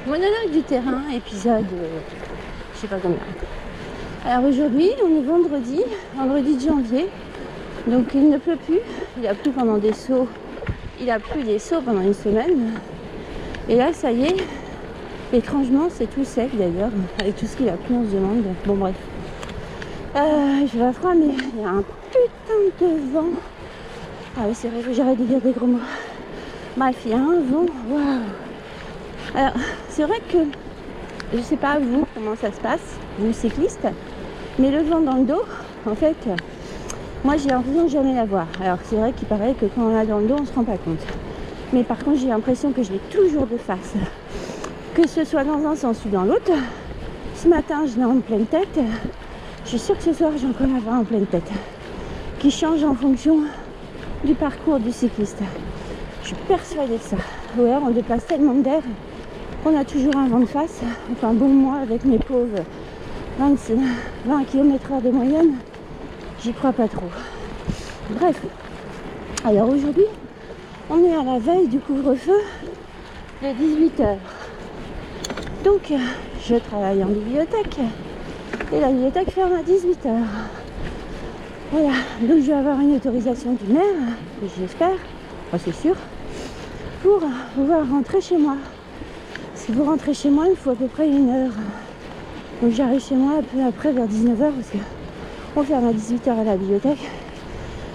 Monologue du terrain, épisode, je sais pas combien. Alors aujourd'hui, on est vendredi de janvier, donc il ne pleut plus, il a plu pendant des sauts, il a plu des sauts pendant une semaine, et là ça y est, étrangement c'est tout sec d'ailleurs, avec tout ce qu'il a plu on se demande, bon bref. J'ai pas froid mais il y a un putain de vent. Ah oui c'est vrai que j'arrête de dire des gros mots. Bref, il y a un vent, waouh. Alors, c'est vrai que, je sais pas vous, comment ça se passe, vous cyclistes, mais le vent dans le dos, en fait, moi j'ai l'impression de jamais l'avoir. Alors, c'est vrai qu'il paraît que quand on l'a dans le dos, on se rend pas compte. Mais par contre, j'ai l'impression que je l'ai toujours de face. Que ce soit dans un sens ou dans l'autre. Ce matin, je l'ai en pleine tête. Je suis sûre que ce soir, j'ai encore l'avoir en pleine tête. Qui change en fonction du parcours du cycliste. Je suis persuadée de ça. Ou alors, on déplace tellement d'air qu'on a toujours un vent de face. Enfin bon, moi avec mes pauvres 20 km/h de moyenne, j'y crois pas trop. Bref, alors aujourd'hui, on est à la veille du couvre-feu de 18h. Donc, je travaille en bibliothèque et la bibliothèque ferme à 18h. Voilà, donc je vais avoir une autorisation du maire, j'espère, enfin, c'est sûr, pour pouvoir rentrer chez moi. Si vous rentrez chez moi, il faut à peu près 1 heure. Donc j'arrive chez moi un peu après vers 19h parce qu'on ferme à 18h à la bibliothèque.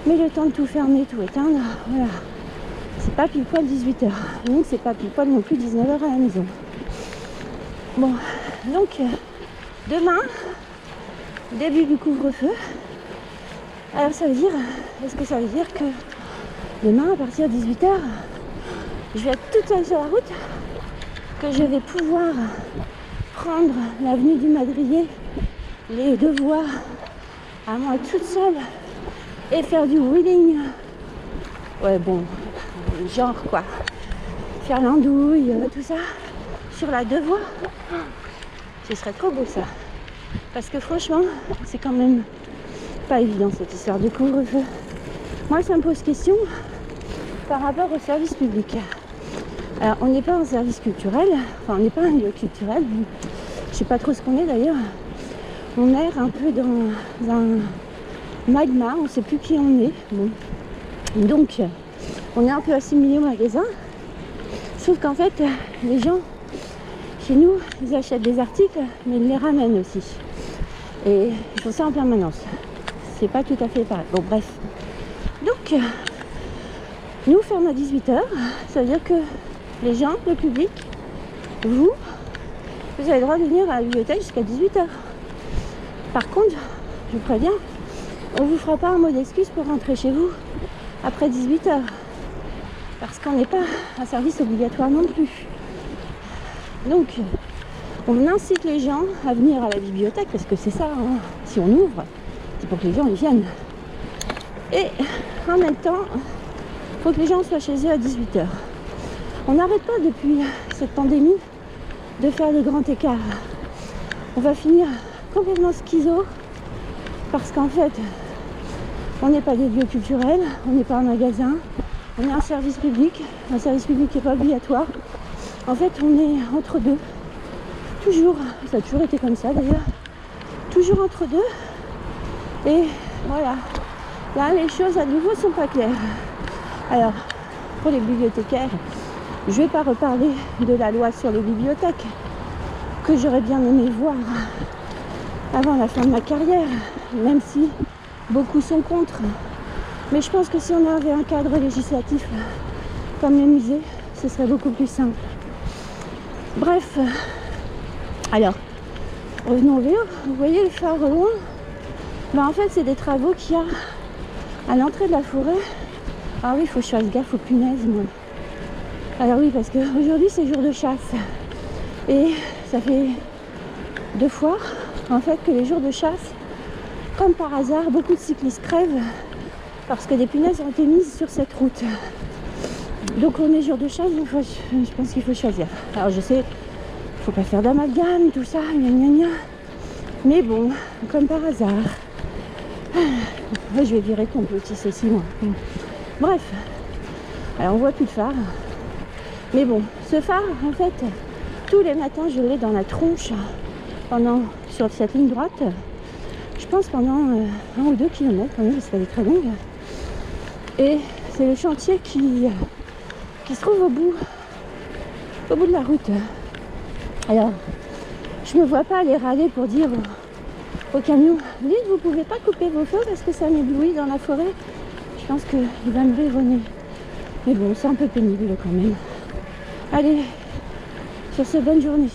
Mais le temps de tout fermer, tout éteindre, voilà. C'est pas pile poil 18h. Donc c'est pas pile poil non plus 19h à la maison. Bon, donc demain, début du couvre-feu. Alors ça veut dire, est-ce que ça veut dire que demain à partir de 18h, je vais être toute seule sur la route, que je vais pouvoir prendre l'avenue du Madrier, les deux voies, à moi toute seule, et faire du wheeling. Ouais bon, genre quoi, faire l'andouille, tout ça, sur la deux voies. Ce serait trop beau ça. Parce que franchement, c'est quand même pas évident cette histoire de couvre-feu. Moi ça me pose question par rapport au service public. Alors, on n'est pas un service culturel, enfin, on n'est pas un lieu culturel, je sais pas trop ce qu'on est d'ailleurs. On erre un peu dans un magma, on sait plus qui on est. Bon. Donc, on est un peu assimilé au magasin, sauf qu'en fait, les gens, chez nous, ils achètent des articles, mais ils les ramènent aussi. Et ils font ça en permanence. C'est pas tout à fait pareil. Bon, bref. Donc, nous ferme à 18h, ça veut dire que les gens, le public, vous avez le droit de venir à la bibliothèque jusqu'à 18h. Par contre, je vous préviens, on ne vous fera pas un mot d'excuse pour rentrer chez vous après 18h. Parce qu'on n'est pas un service obligatoire non plus. Donc, on incite les gens à venir à la bibliothèque, parce que c'est ça, hein, si on ouvre, c'est pour que les gens y viennent. Et en même temps, il faut que les gens soient chez eux à 18h. On n'arrête pas depuis cette pandémie de faire le grand écart. On va finir complètement schizo parce qu'en fait, on n'est pas des lieux culturels, on n'est pas un magasin, on est un service public qui n'est pas obligatoire. En fait, on est entre deux. Toujours, ça a toujours été comme ça d'ailleurs, toujours entre deux. Et voilà, là les choses à nouveau sont pas claires. Alors, pour les bibliothécaires, je ne vais pas reparler de la loi sur les bibliothèques que j'aurais bien aimé voir avant la fin de ma carrière, même si beaucoup sont contre. Mais je pense que si on avait un cadre législatif comme les musées, ce serait beaucoup plus simple. Bref, alors, revenons au vélo. Vous voyez le phare au loin? Ben, en fait, c'est des travaux qu'il y a à l'entrée de la forêt. Ah oui, il faut que je fasse gaffe aux punaises, moi. Alors oui, parce qu'aujourd'hui c'est jour de chasse et ça fait 2 fois en fait que les jours de chasse, comme par hasard, beaucoup de cyclistes crèvent parce que des punaises ont été mises sur cette route. Donc on est jour de chasse, donc je pense qu'il faut choisir. Alors je sais, il faut pas faire d'amalgame, tout ça, gna gna gna. Mais bon, comme par hasard. Je vais virer ton petit ceci, moi. Bref, alors on voit plus le phare. Mais bon, ce phare, en fait, tous les matins, je l'ai dans la tronche sur cette ligne droite. Je pense pendant 1 ou 2 kilomètres quand même, parce qu'elle est très longue. Et c'est le chantier qui se trouve au bout de la route. Alors, je me vois pas aller râler pour dire au camion, dites, vous pouvez pas couper vos feux parce que ça m'éblouit dans la forêt. Je pense qu'il va me véronner. Mais bon, c'est un peu pénible quand même. Allez, sur ce, bonne journée.